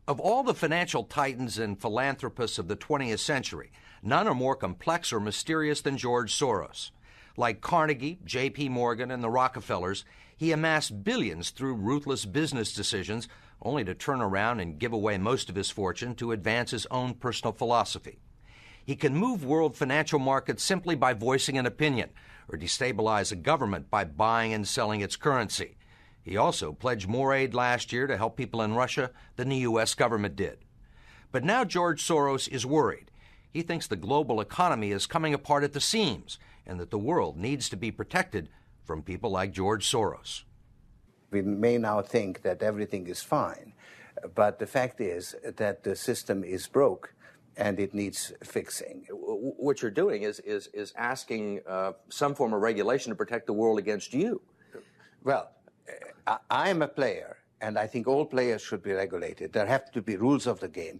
Of all the financial titans and philanthropists of the 20th century, none are more complex or mysterious than George Soros. Like Carnegie, J.P. Morgan, and the Rockefellers, he amassed billions through ruthless business decisions, only to turn around and give away most of his fortune to advance his own personal philosophy. He can move world financial markets simply by voicing an opinion, or destabilize a government by buying and selling its currency. He also pledged more aid last year to help people in Russia than the U.S. government did. But now George Soros is worried. He thinks the global economy is coming apart at the seams and that the world needs to be protected from people like George Soros. We may now think that everything is fine, but the fact is that the system is broke and it needs fixing. What you're doing is asking some form of regulation to protect the world against you. Well, I am a player, and I think all players should be regulated. There have to be rules of the game.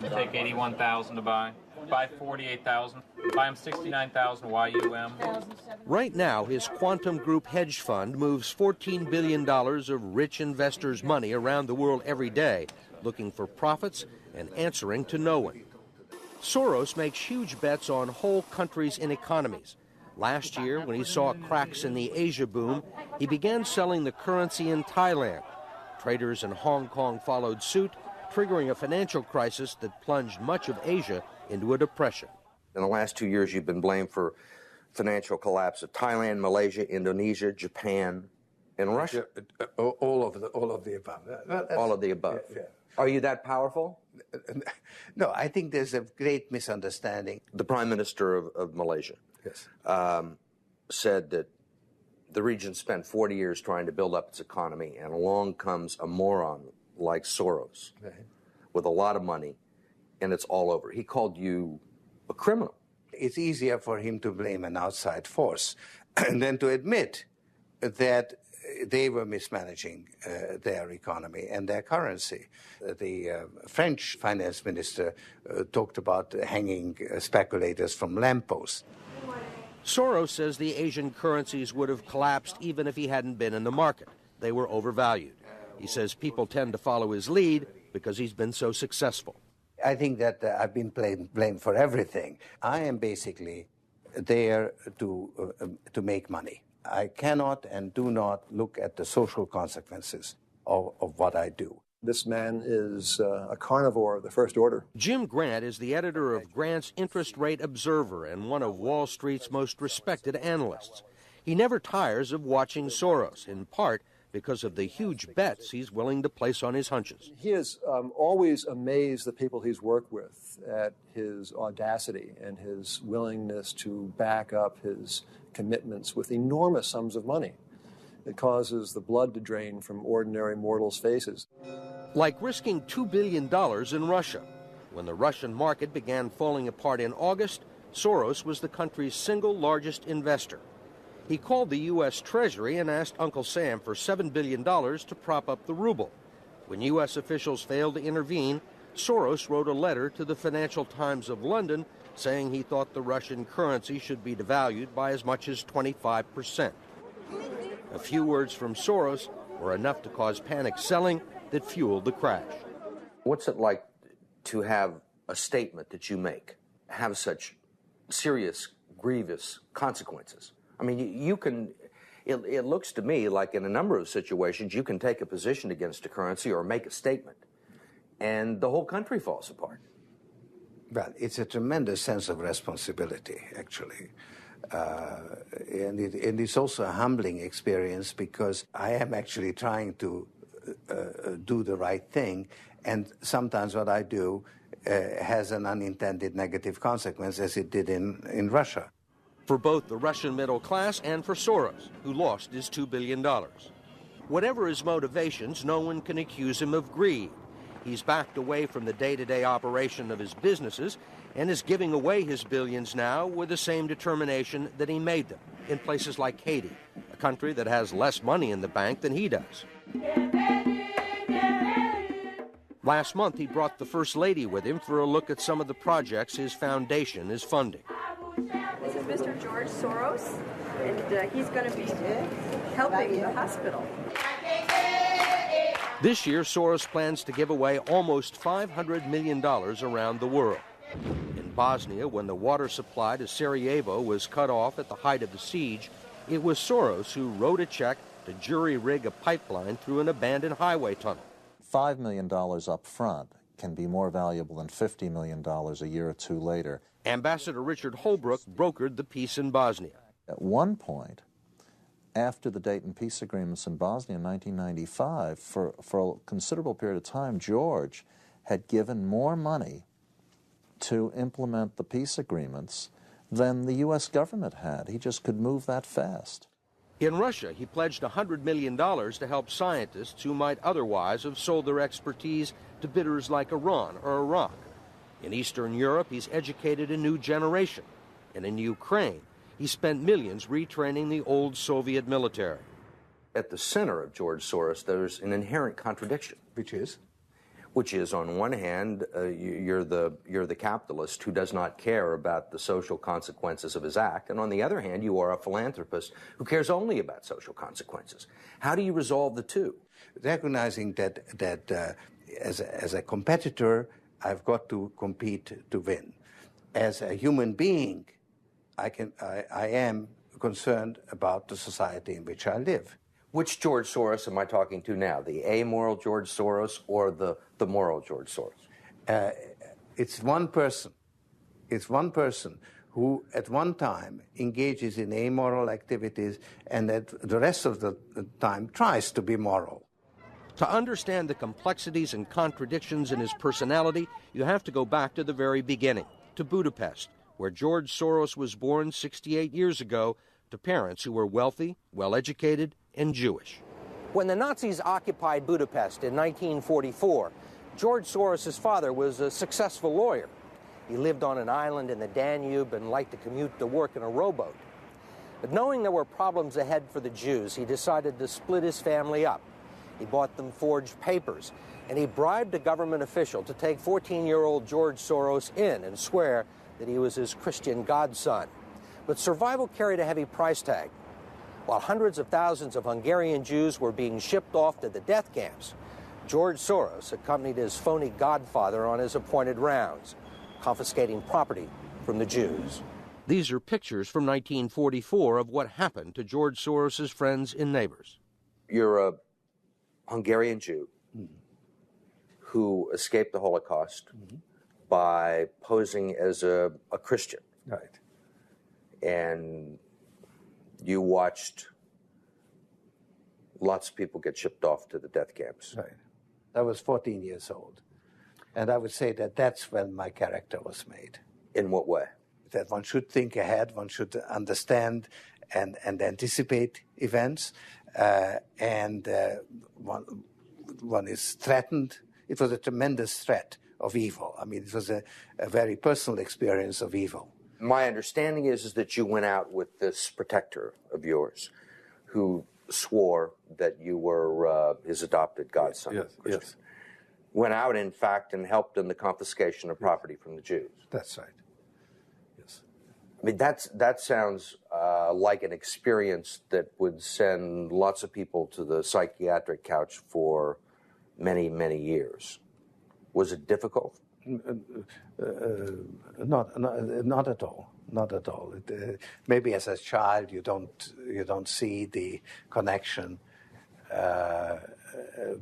Take 81,000 to buy. Buy 48,000. Buy him 69,000 YUM. Right now, his Quantum Group hedge fund moves $14 billion of rich investors' money around the world every day, looking for profits and answering to no one. Soros makes huge bets on whole countries and economies. Last year, when he saw cracks in the Asia boom, he began selling the currency in Thailand. Traders in Hong Kong followed suit, triggering a financial crisis that plunged much of Asia into a depression. In the last 2 years, you've been blamed for financial collapse of Thailand, Malaysia, Indonesia, Japan, and Russia. All of the above. All of the above. Yeah. Are you that powerful? No, I think there's a great misunderstanding. The Prime Minister of Malaysia said that the region spent 40 years trying to build up its economy, and along comes a moron like Soros with a lot of money, and it's all over. He called you a criminal. It's easier for him to blame an outside force than to admit that they were mismanaging their economy and their currency. The French finance minister talked about hanging speculators from lampposts. Soros says the Asian currencies would have collapsed even if he hadn't been in the market. They were overvalued. He says people tend to follow his lead because he's been so successful. I think that I've been blamed for everything. I am basically there to make money. I cannot and do not look at the social consequences of what I do. This man is a carnivore of the first order. Jim Grant is the editor of Grant's Interest Rate Observer and one of Wall Street's most respected analysts. He never tires of watching Soros, in part because of the huge bets he's willing to place on his hunches. He has always amazed the people he's worked with at his audacity and his willingness to back up his commitments with enormous sums of money. It causes the blood to drain from ordinary mortals' faces. Like risking $2 billion in Russia. When the Russian market began falling apart in August, Soros was the country's single largest investor. He called the U.S. Treasury and asked Uncle Sam for $7 billion to prop up the ruble. When U.S. officials failed to intervene, Soros wrote a letter to the Financial Times of London saying he thought the Russian currency should be devalued by as much as 25%. A few words from Soros were enough to cause panic selling that fueled the crash. What's it like to have a statement that you make have such serious, grievous consequences? I mean, you can, it looks to me like in a number of situations you can take a position against a currency or make a statement, and the whole country falls apart. Well, it's a tremendous sense of responsibility, actually. And it's also a humbling experience because I am actually trying to do the right thing, and sometimes what I do has an unintended negative consequence, as it did in Russia. For both the Russian middle class and for Soros, who lost his $2 billion. Whatever his motivations, no one can accuse him of greed. He's backed away from the day-to-day operation of his businesses and is giving away his billions now with the same determination that he made them in places like Haiti, a country that has less money in the bank than he does. Last month, he brought the First Lady with him for a look at some of the projects his foundation is funding. This is Mr. George Soros, and he's going to be helping the hospital. This year, Soros plans to give away almost $500 million around the world. In Bosnia, when the water supply to Sarajevo was cut off at the height of the siege, it was Soros who wrote a check to jury-rig a pipeline through an abandoned highway tunnel. $5 million up front can be more valuable than $50 million a year or two later. Ambassador Richard Holbrooke brokered the peace in Bosnia. At one point, after the Dayton peace agreements in Bosnia in 1995, for a considerable period of time, George had given more money to implement the peace agreements than the U.S. government had. He just could move that fast. In Russia, he pledged $100 million to help scientists who might otherwise have sold their expertise to bidders like Iran or Iraq. In Eastern Europe, he's educated a new generation. And in Ukraine, he spent millions retraining the old Soviet military. At the center of George Soros, there's an inherent contradiction. Which is? Which is, on one hand, you're the capitalist who does not care about the social consequences of his act, and on the other hand, you are a philanthropist who cares only about social consequences. How do you resolve the two? Recognizing that as a competitor, I've got to compete to win. As a human being, I am concerned about the society in which I live. Which George Soros am I talking to now? The amoral George Soros or the moral George Soros? It's one person. It's one person who at one time engages in amoral activities and at the rest of the time tries to be moral. To understand the complexities and contradictions in his personality, you have to go back to the very beginning, to Budapest, where George Soros was born 68 years ago to parents who were wealthy, well-educated, and Jewish. When the Nazis occupied Budapest in 1944, George Soros' father was a successful lawyer. He lived on an island in the Danube and liked to commute to work in a rowboat. But knowing there were problems ahead for the Jews, he decided to split his family up. He bought them forged papers, and he bribed a government official to take 14-year-old George Soros in and swear that he was his Christian godson. But survival carried a heavy price tag. While hundreds of thousands of Hungarian Jews were being shipped off to the death camps, George Soros accompanied his phony godfather on his appointed rounds, confiscating property from the Jews. These are pictures from 1944 of what happened to George Soros' friends and neighbors. You're a Hungarian Jew who escaped the Holocaust by posing as a Christian. Right. And you watched lots of people get shipped off to the death camps. Right. I was 14 years old. And I would say that that's when my character was made. In what way? That one should think ahead, one should understand and anticipate events, and one is threatened. It was a tremendous threat of evil. I mean, it was a very personal experience of evil. My understanding is that you went out with this protector of yours who swore that you were his adopted godson. Yes, yes. Went out, in fact, and helped in the confiscation of property from the Jews. That's right. Yes. I mean, that sounds like an experience that would send lots of people to the psychiatric couch for many, many years. Was it difficult? Not at all. Not at all. Maybe as a child you don't see the connection,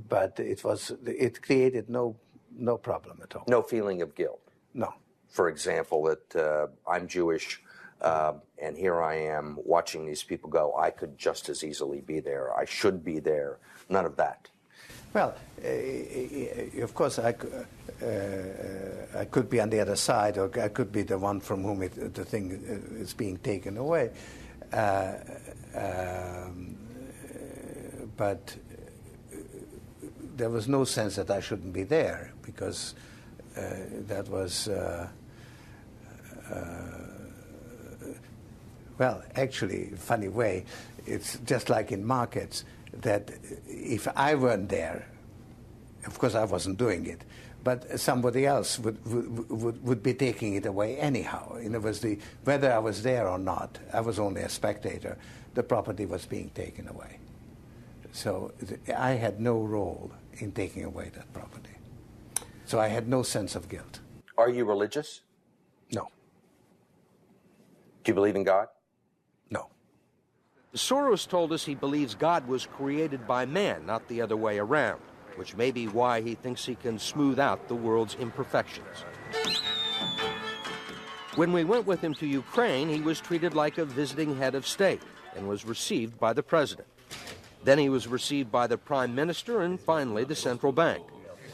but it created no problem at all. No feeling of guilt. No. For example, that I'm Jewish, and here I am watching these people go. I could just as easily be there. I should be there. None of that. Well, of course, I could be on the other side, or I could be the one from whom the thing is being taken away. But there was no sense that I shouldn't be there, because that was, well, actually, funny way, it's just like in markets, that if I weren't there, of course I wasn't doing it, but somebody else would be taking it away anyhow. In other words, whether I was there or not, I was only a spectator, the property was being taken away. So I had no role in taking away that property. So I had no sense of guilt. Are you religious? No. Do you believe in God? No. Soros told us he believes God was created by man, not the other way around, which may be why he thinks he can smooth out the world's imperfections. When we went with him to Ukraine, he was treated like a visiting head of state and was received by the president. Then he was received by the prime minister and finally the central bank.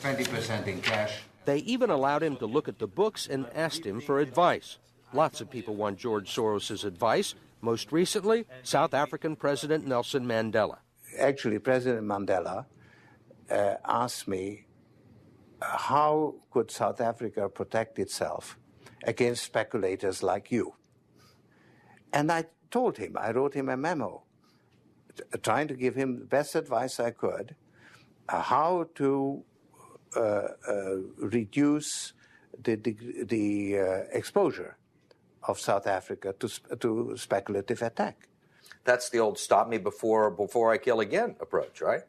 20% in cash. They even allowed him to look at the books and asked him for advice. Lots of people want George Soros' advice. Most recently, South African President Nelson Mandela. Actually, President Mandela asked me, how could South Africa protect itself against speculators like you? And I told him, I wrote him a memo, trying to give him the best advice I could, how to reduce the exposure of South Africa to speculative attack. That's the old stop me before I kill again approach, right?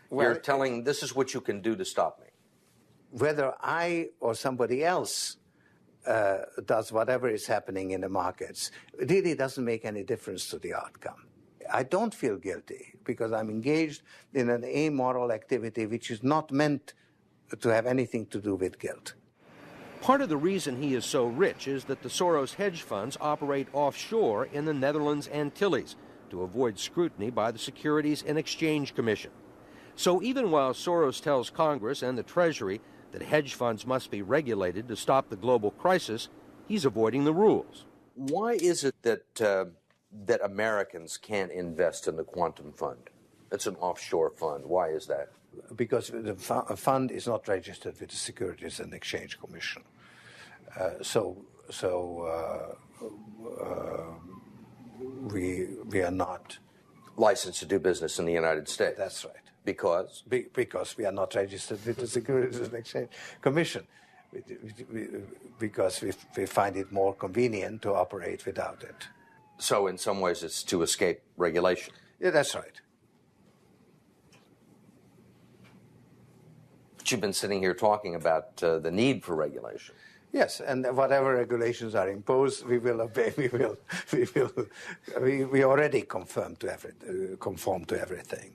Well, you're telling this is what you can do to stop me. Whether I or somebody else does whatever is happening in the markets, it really doesn't make any difference to the outcome. I don't feel guilty because I'm engaged in an amoral activity which is not meant to have anything to do with guilt. Part of the reason he is so rich is that the Soros hedge funds operate offshore in the Netherlands Antilles to avoid scrutiny by the Securities and Exchange Commission. So even while Soros tells Congress and the Treasury that hedge funds must be regulated to stop the global crisis, he's avoiding the rules. Why is it that Americans can't invest in the quantum fund? It's an offshore fund. Why is that? Because the fund is not registered with the Securities and Exchange Commission. We are not licensed to do business in the United States. That's right. Because? Because we are not registered with the Securities and Exchange Commission. Because we find it more convenient to operate without it. So in some ways it's to escape regulation. Yeah, that's right. But you've been sitting here talking about the need for regulation. Yes, and whatever regulations are imposed, we will obey. We already conform to everything.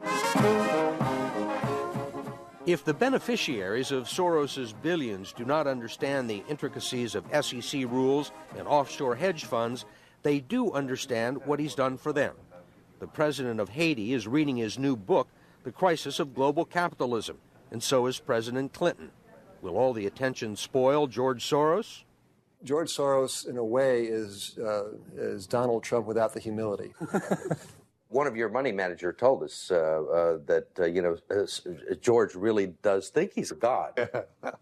If the beneficiaries of Soros's billions do not understand the intricacies of SEC rules and offshore hedge funds, they do understand what he's done for them. The president of Haiti is reading his new book, The Crisis of Global Capitalism, and so is President Clinton. Will all the attention spoil George Soros? George Soros, in a way, is Donald Trump without the humility. One of your money manager told us that George really does think he's a god. I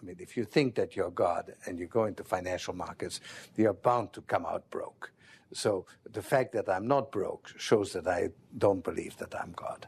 mean, if you think that you're God and you go into financial markets, you're bound to come out broke. So the fact that I'm not broke shows that I don't believe that I'm God.